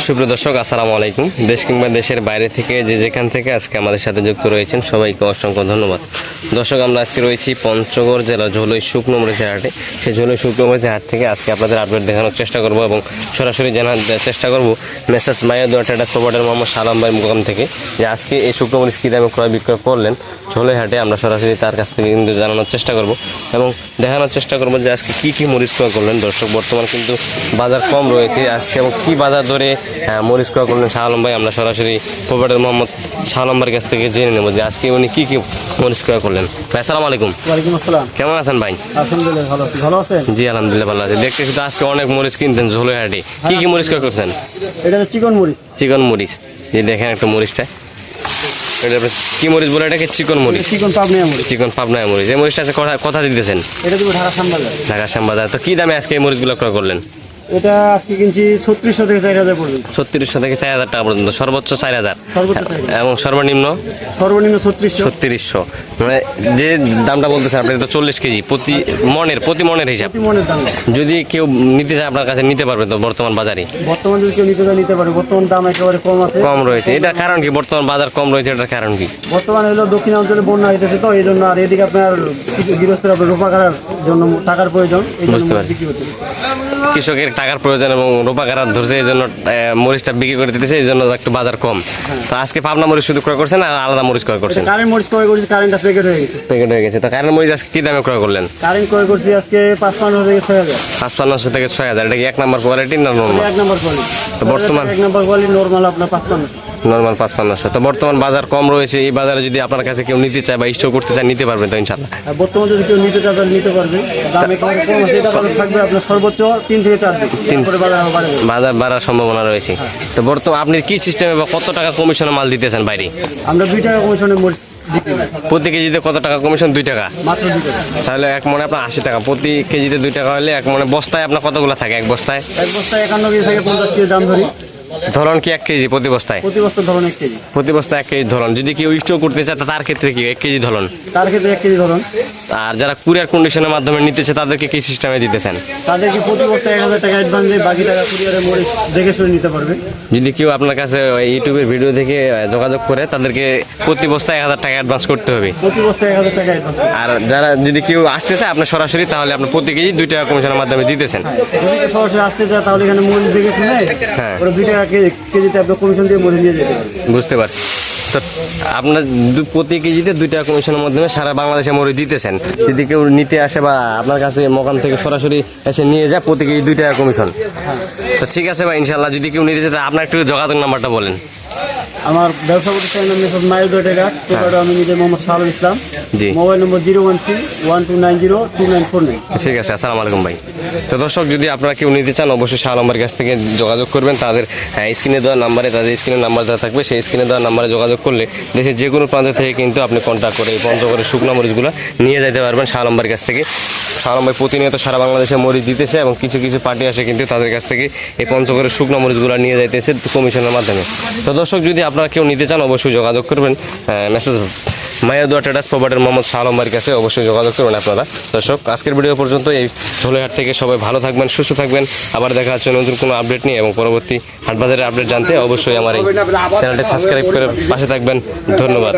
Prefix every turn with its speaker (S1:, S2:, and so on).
S1: সুপ্রিয় দর্শক, আসসালামু আলাইকুম। দেশ কিংবা দেশের বাইরে থেকে যে যেখান থেকে আজকে আমাদের সাথে যুক্ত রয়েছেন সবাইকে অসংখ্য ধন্যবাদ। দর্শক, আমরা আজকে রয়েছি পঞ্চগড় জেলা ঝোলই শুকনো মরিচের হাটে। সেই ঝোলই শুকনো মরিচের হাট থেকে আজকে আপনাদের আপডেট দেখানোর চেষ্টা করব এবং সরাসরি জানার চেষ্টা করব মেসার্স মায়াদুয়া ট্রেডার্স প্রোভাইডার মোহাম্মদ সালাম ভাই মোকাম থেকে যে আজকে এই শুকনো মরিচ কী দামে ক্রয় বিক্রয় করলেন ঝোলই হাটে। আমরা সরাসরি তার কাছ থেকে কিন্তু জানানোর চেষ্টা করব এবং দেখানোর চেষ্টা করব যে আজকে কী কী মরিচ ক্রয় করলেন। দর্শক, বর্তমান কিন্তু বাজার কম রয়েছে আজকে এবং কী বাজার ধরে মরিচ ক্রয় করলেন শাহ আলম ভাই। আমরা সরাসরি প্রোভাইডার মোহাম্মদ শাহ আলম ভাইয়ের কাছ থেকে জেনে নেব যে আজকে উনি কী কী মরিচ ক্রয় করলেন। ভাই আসসালামু আলাইকুম।
S2: ওয়ালাইকুম আসসালাম।
S1: কেমন আছেন ভাই?
S2: আলহামদুলিল্লাহ ভালো আছি। ভালো আছেন?
S1: জি আলহামদুলিল্লাহ ভালো আছি। দেখতেছি তো আজকে অনেক মরিচ কিনতেন ঝোলই হাটে। কী কী মরিচ ক্রয় করছেন?
S2: এটা হচ্ছে চিকন মরিচ।
S1: চিকন মরিচ, যে দেখেন একটা মরিচটা, এটা কি মরিচ বলে? এটাকে চিকন মরিচ,
S2: চিকন পাবনিয়া মরিচ।
S1: চিকন পাবনায় মরিচ। এই মরিচটা আছে কথা দিতেছেন
S2: এটা দিব ঢাকা শ্যামবাজার।
S1: ঢাকা শ্যামবাজার। তো কী দামে আজকে এই মরিচগুলো ক্রয় করলেন?
S2: এটা আজকে কিনছি 3600 থেকে 4000 পর্যন্ত।
S1: 3600 থেকে 4000 টাকা পর্যন্ত, সর্বোচ্চ 4000
S2: সর্বোচ্চ 4000
S1: এবং সর্বনিম্ন
S2: সর্বনিম্ন 3600।
S1: 3600। মানে যে দামটা বলতেছেন আপনি, তো 40 কেজি প্রতি মনের হিসাব।
S2: প্রতি মনের দাম।
S1: যদি কেউ নিতে চায় আপনার কাছে নিতে পারবে তো বর্তমান বাজারে?
S2: বর্তমান যদি কেউ নিতে চায় নিতে পারে। বর্তমান দাম একেবারে কম আছে।
S1: কম রয়েছে, এটার কারণ কি? বর্তমান বাজার কম রয়েছে, এটার কারণ কি?
S2: বর্তমানে হলো দক্ষিণ অঞ্চলে বন্যা হইতেছে, তো এই জন্য আর এদিকে আপনার গৃহস্থের আপনার রোপা করার জন্য টাকার প্রয়োজন, এই জন্য
S1: বুঝতে পারি।
S2: বিক্রি করতে।
S1: কৃষকের টাকার প্রয়োজন এবং রোপা কারার ধরছে, এই জন্য মরিচটা বিক্রি করে দিতেছে, এই জন্য একটু বাজার কম। তো আজকে পাবনা মরিচ শুধু ক্রয় করছেন আর আলাদা মরিচ ক্রয় করছেন?
S2: কারেন্ট মরিচ ক্রয় করছি, কারেন্টটা প্যাকেট হয়ে গেছে।
S1: প্যাকেট হয়ে গেছে। তো কারেন্ট মরিচ আজকে কী দামে ক্রয় করলেন?
S2: কারেন্ট ক্রয় করছি আজকে 5500 থেকে 6000।
S1: 5500 থেকে 6000। এটা কি 1 নম্বর কোয়ালিটি না নরমাল?
S2: এক নম্বর কোয়ালিটি।
S1: তো বর্তমান
S2: 1 নম্বর কোয়ালিটি নরমাল আপনার 5500।
S1: নরমাল 5500। তো বর্তমান বাজার কম রয়েছে, এই বাজারে যদি আপনার কাছে কেউ নিতে চায় বা স্টোর করতে চায় নিতে পারবেন তো ইনশাআল্লাহ?
S2: আর বর্তমানে যদি কেউ নিতে চায় তাহলে নিতে পারবে। দাম একেবারে কম আছে। এটা দাম থাকবে আপনার সর্বোচ্চ 3 থেকে 4 দিন। তারপরে বাজার আরো বাড়বে।
S1: বাজার বাড়ার সম্ভাবনা রয়েছে। তো বর্তমান আপনি কি সিস্টেমে বা কত টাকা কমিশনে মাল দিতেছেন বাইরে?
S2: আমরা 2 টাকা কমিশনে মরিচ বিক্রি করি।
S1: প্রতি কেজিতে কত টাকা কমিশন? 2 টাকা।
S2: মাত্র 2 টাকা।
S1: তাহলে এক মনে আপনার 80 টাকা। প্রতি কেজিতে 2 টাকা হলে এক মনে বস্তায় আপনার কতগুলো থাকে? এক বস্তায়
S2: এক বস্তায় 51 কেজি থেকে 50 কেজি দাম ধরি।
S1: ধরন কি 1 কেজি প্রতি বস্তায়?
S2: প্রতি বস্তা ধরুন 1 কেজি।
S1: প্রতি বস্তায় 1 কেজি ধরন। যদি কেউ স্টোর করতে চায় তার ক্ষেত্রে কি 1 কেজি ধরন?
S2: তার ক্ষেত্রে 1 কেজি ধরুন।
S1: আর যারা কুরিয়ার কন্ডিশনের মাধ্যমে নিতেছে তাদেরকে কি সিস্টেমে দিতেছেন?
S2: তাদেরকে প্রতি বস্তায় 1000 টাকা অ্যাডভান্স দিয়ে বাকি টাকা কুরিয়ারে মরিচ দেখে শুনে নিতে পারবে।
S1: যদি কেউ আপনার কাছে ইউটিউবের ভিডিও দেখে যোগাযোগ করে তাদেরকে প্রতি বস্তায় 1000 টাকা অ্যাডভান্স করতে হবে।
S2: প্রতি বস্তায় 1000 টাকা অ্যাডভান্স।
S1: আর যারা যদি কেউ আসতে চায় আপনার সরাসরি, তাহলে আপনি প্রতি কেজি 2 টাকা কমিশনের মাধ্যমে দিতেছেন।
S2: যদি কেউ সরাসরি আসতে চায় তাহলে এখানে মরিচ দেখে শুনে
S1: হ্যাঁ।
S2: ওরা 2 টাকা কেজিতে আপনার কমিশন দিয়ে মরিচ নিয়ে যেতে পারবে।
S1: বুঝতে পারছি। তো আপনার প্রতি কেজিতে 2 টাকা কমিশনের মাধ্যমে সারা বাংলাদেশে মরিচ দিতেছেন। যদি কেউ নিতে আসে বা আপনার কাছে মোকাম থেকে সরাসরি এসে নিয়ে যায়, প্রতি কেজি 2 টাকা কমিশন। তো ঠিক আছে ভাই, ইনশাল্লাহ যদি কেউ নিতে চায় আপনার একটু যোগাযোগ নাম্বারটা বলেন।
S2: আমার ব্যবসা প্রতিষ্ঠানের নাম মেসার্স মায়াদুয়া ট্রেডার্স, প্রোভাইডার আমি নিজে মোহাম্মদ শাহুল ইসলাম।
S1: জি।
S2: Mobile number 013-1290-2949।
S1: ঠিক আছে, আসসালামু আলাইকুম ভাই। তো দর্শক, যদি আপনারা কেউ নিতে চান অবশ্যই শাহ আলমের কাছ থেকে যোগাযোগ করবেন। তাদের স্ক্রিনে দেওয়া নাম্বারে, তাদের স্ক্রিনের নাম্বার দেওয়া থাকবে, সেই স্ক্রিনে দেওয়া নাম্বারে যোগাযোগ করলে দেশের যে কোনো প্রান্ত থেকে কিন্তু আপনি কন্ট্যাক্ট করে এই পঞ্চগড়ের শুকনো মরিচগুলো নিয়ে যেতে পারবেন শাহ আলমের কাছ থেকে। শাহ আলম ভাই প্রতিনিয়ত সারা বাংলাদেশে মরিচ দিতেছে এবং কিছু কিছু পার্টি আসে কিন্তু তাদের কাছ থেকে এই পঞ্চগড়ের শুকনো মরিচগুলো নিয়ে যাইতেছে কমিশনের মাধ্যমে। তো দর্শক, যদি আপনারা কেউ নিতে চান অবশ্যই যোগাযোগ করবেন message Mayadua traders provider Mohammad Shah Alam ভাইয়ের কাছে অবশ্যই যোগাযোগ করবেন আপনারা। দর্শক, আজকের ভিডিও পর্যন্ত। এই ঝোলইহাট থেকে সবাই ভালো থাকবেন, সুস্থ থাকবেন। আবার দেখা হচ্ছে নতুন কোনো আপডেট নিয়ে এবং পরবর্তী হাটবাজারের আপডেট জানতে অবশ্যই আমার এই চ্যানেলটি সাবস্ক্রাইব করে পাশে থাকবেন। ধন্যবাদ।